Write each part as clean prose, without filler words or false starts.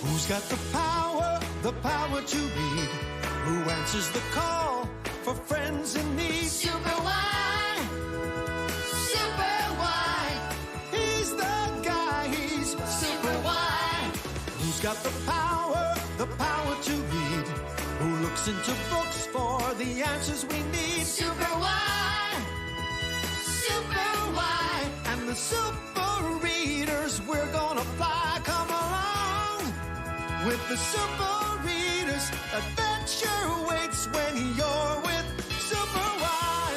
Who's got the power to lead? Who answers the call for friends in need? Super why? Super why? He's the guy, he's Super why? Who's got the power to lead? Who looks into books for the answers we need? Super why? Super why? And the super readers, we're gonna fly. Come along with the super readers. Adventure waits when you're with Super Y.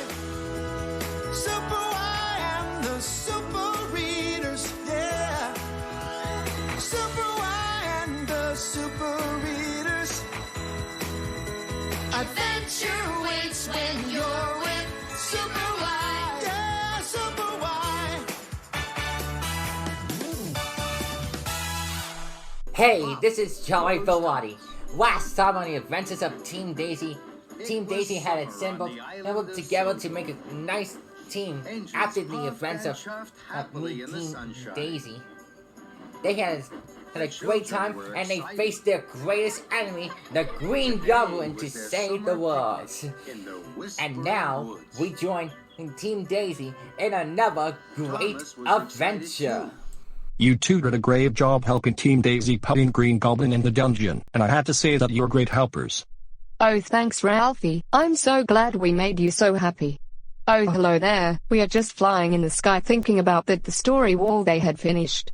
Super Y and the super readers, yeah. Super Y and the super readers. Adventure waits when you're with Super Y. Yeah, Super Y. Hey, this is Joey Filwati. Last time on the adventures of Team Daisy had assembled together to make a nice team after the events of Team Daisy. They had a great time and they faced their greatest enemy, the Green Goblin, to save the world. And now we join Team Daisy in another great adventure. You two did a great job helping Team Daisy putting Green Goblin in the dungeon, and I have to say that you're great helpers. Oh, thanks, Ralphie. I'm so glad we made you so happy. Oh, hello there. We are just flying in the sky thinking about that the story wall they had finished.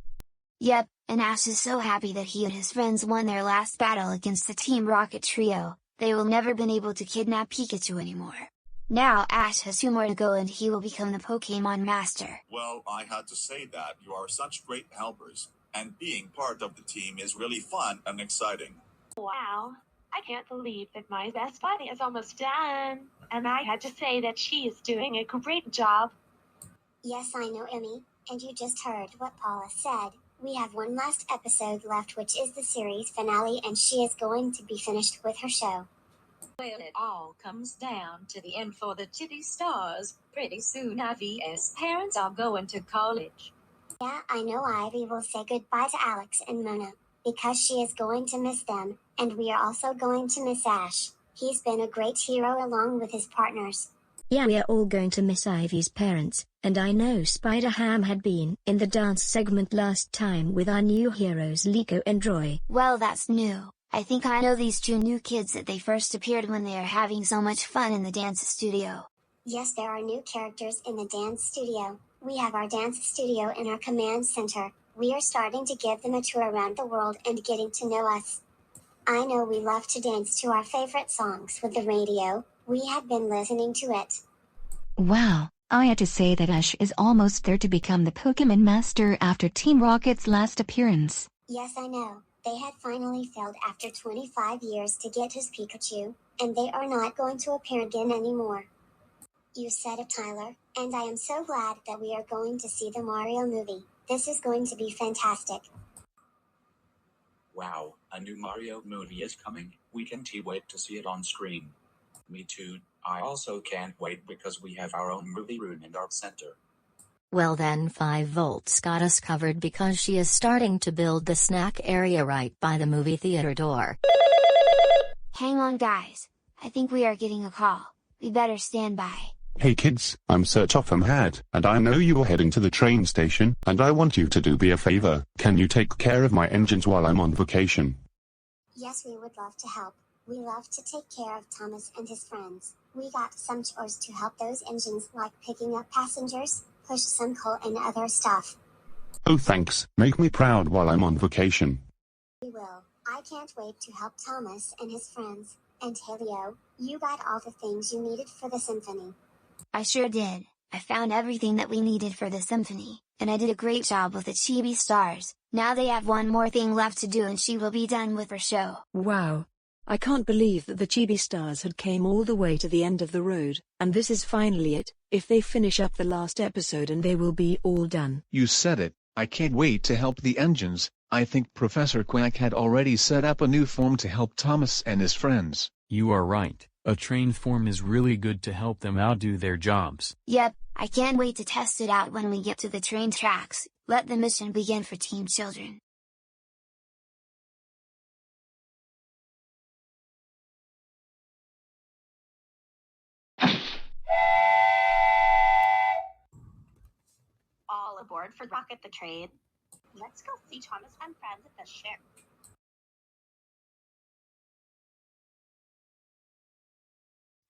Yep, and Ash is so happy that he and his friends won their last battle against the Team Rocket trio. They will never been able to kidnap Pikachu anymore. Now Ash has 2 more to go and he will become the Pokemon Master. Well, I had to say that you are such great helpers, and being part of the team is really fun and exciting. Wow, I can't believe that my best buddy is almost done. And I had to say that she is doing a great job. Yes, I know, Emmy, and you just heard what Paula said. We have one last episode left, which is the series finale, and she is going to be finished with her show. Well, it all comes down to the end for the Chibi Stars. Pretty soon Ivy's parents are going to college. Yeah, I know Ivy will say goodbye to Alex and Mona, because she is going to miss them, and we are also going to miss Ash. He's been a great hero along with his partners. Yeah, we are all going to miss Ivy's parents, and I know Spider-Ham had been in the dance segment last time with our new heroes Liko and Roy. Well, that's new. I think I know these 2 new kids that they first appeared when they are having so much fun in the dance studio. Yes, there are new characters in the dance studio. We have our dance studio in our command center. We are starting to give them a tour around the world and getting to know us. I know we love to dance to our favorite songs with the radio. We have been listening to it. Wow, I had to say that Ash is almost there to become the Pokemon Master after Team Rocket's last appearance. Yes, I know. They had finally failed after 25 years to get his Pikachu, and they are not going to appear again anymore. You said it, Tyler, and I am so glad that we are going to see the Mario movie. This is going to be fantastic. Wow, a new Mario movie is coming. We can't wait to see it on screen. Me too. I also can't wait because we have our own movie room in our center. Well then 5 volts got us covered because she is starting to build the snack area right by the movie theater door. Hang on guys, I think we are getting a call. We better stand by. Hey kids, I'm Sir Topham Hatt, and I know you are heading to the train station, and I want you to do me a favor. Can you take care of my engines while I'm on vacation? Yes, we would love to help. We love to take care of Thomas and his friends. We got some chores to help those engines, like picking up passengers, push some coal and other stuff. Oh thanks, make me proud while I'm on vacation. We will. I can't wait to help Thomas and his friends. And Helio, you got all the things you needed for the symphony. I sure did. I found everything that we needed for the symphony, and I did a great job with the Chibi Stars. Now they have one more thing left to do and she will be done with her show. Wow. I can't believe that the Chibi Stars had came all the way to the end of the road, and this is finally it. If they finish up the last episode and they will be all done. You said it, I can't wait to help the engines. I think Professor Quack had already set up a new form to help Thomas and his friends. You are right, a train form is really good to help them outdo their jobs. Yep, I can't wait to test it out when we get to the train tracks. Let the mission begin for Team Children. word for Rocket the Trade. Let's go see Thomas and friends at the ship.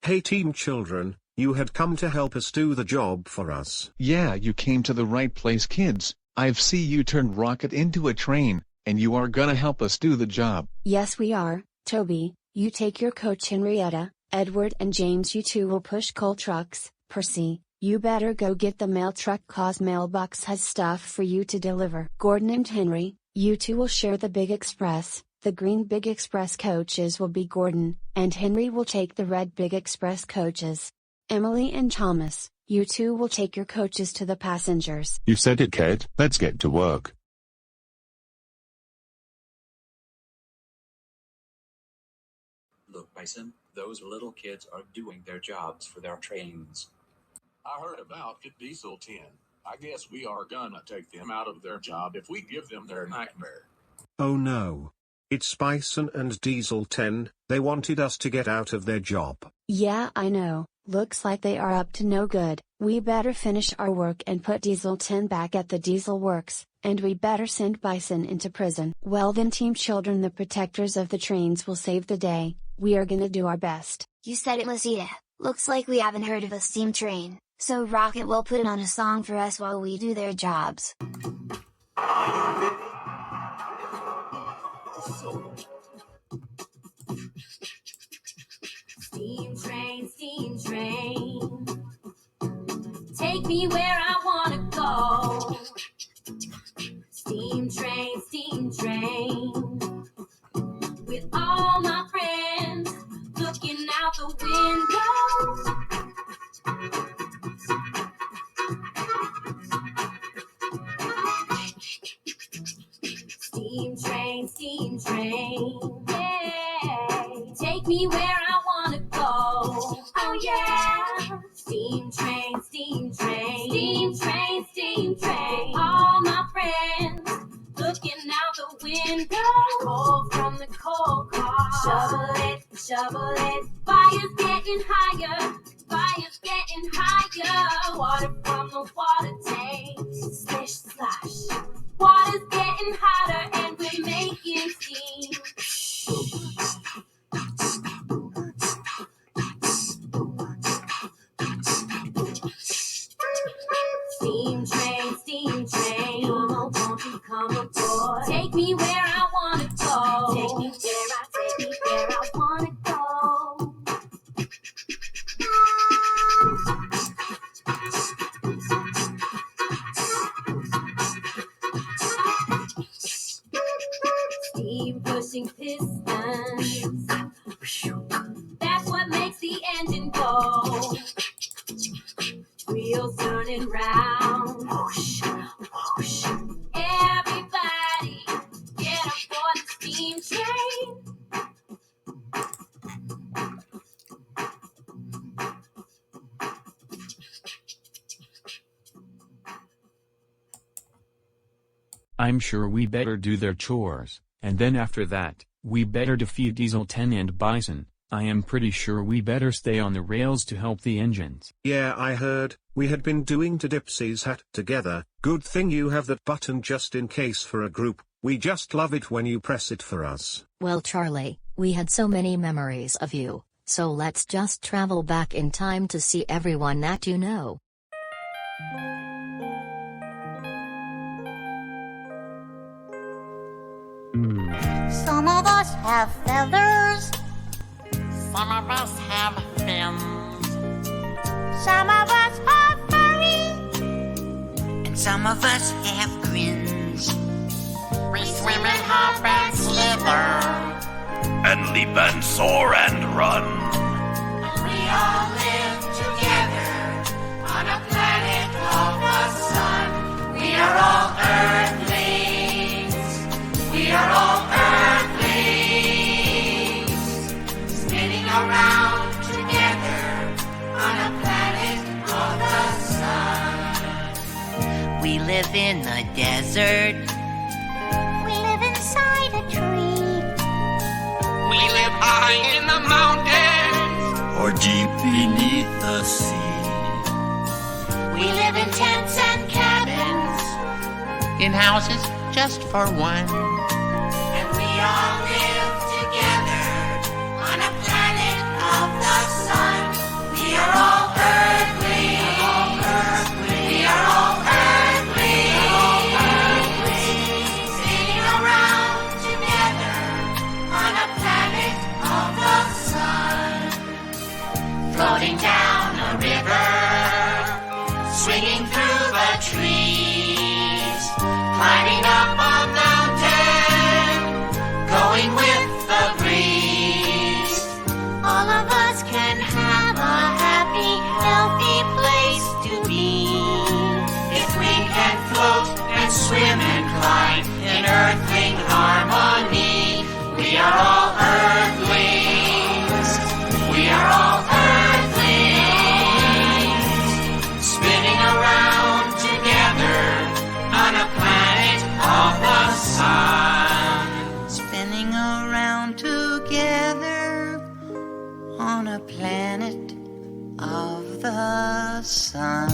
Hey Team Children, you had come to help us do the job for us. Yeah, you came to the right place, kids. I've seen you turn Rocket into a train, and you are gonna help us do the job. Yes, we are. Toby, you take your coach Henrietta, Edward and James, you two will push coal trucks. Percy, you better go get the mail truck cause mailbox has stuff for you to deliver. Gordon and Henry, you two will share the big express. The green big express coaches will be Gordon, and Henry will take the red big express coaches. Emily and Thomas, you two will take your coaches to the passengers. You said it, kid. Let's get to work. Look, Bison, those little kids are doing their jobs for their trains. I heard about Diesel 10. I guess we are gonna take them out of their job if we give them their nightmare. Oh no. It's Bison and Diesel 10, they wanted us to get out of their job. Yeah, I know. Looks like they are up to no good. We better finish our work and put Diesel 10 back at the Diesel Works, and we better send Bison into prison. Well then, Team Children, the protectors of the trains will save the day. We are gonna do our best. You said it, Lucita. Looks like we haven't heard of a steam train, so Rocket will put it on a song for us while we do their jobs. Steam train, take me where I wanna go. Steam train, with all my friends looking out the window. Steam train, yeah, take me where I wanna go. Oh yeah, steam train, all my friends looking out the window. Coal from the coal car, shovel it, fire's getting higher, water from the water tank, splish splash, water's getting hotter and we're making steam. Steam train, come on, won't you come aboard? Take me where I wanna go. Take me where I wanna go. Steam pushing pistons, that's what makes the engine go. Wheels turning round, whoosh, whoosh. Everybody, get aboard the steam train. I'm sure we better do their chores, and then after that, we better defeat Diesel 10 and Bison. I am pretty sure we better stay on the rails to help the engines. Yeah, I heard. We had been doing Dipsy's hat together. Good thing you have that button just in case for a group. We just love it when you press it for us. Well, Charlie, we had so many memories of you, so let's just travel back in time to see everyone that you know. Some of us have feathers. Some of us have fins. Some of us are furry. And some of us have grins. We swim and hop and slither. And leap and soar and run. We all live together on a planet called the sun. We are all Earthlings. We are all Earthlings. Spinning around together on a planet called the sun. We live in the desert. We live inside a tree. We live high in the mountains, or deep beneath the sea. We live in tents and cabins, in houses just for one. And we all live together on a planet of the sun. We are all earthlings. We are all earthlings. Sitting around together on a planet of the sun. Floating down a river, swinging through the trees, climbing up a mountain, going with the breeze. All of us can have a happy, healthy place to be. If we can float and swim and climb in earthling harmony, we are all earthlings. We are all earthlings, spinning around together on a planet of the sun. Spinning around together on a planet of the sun.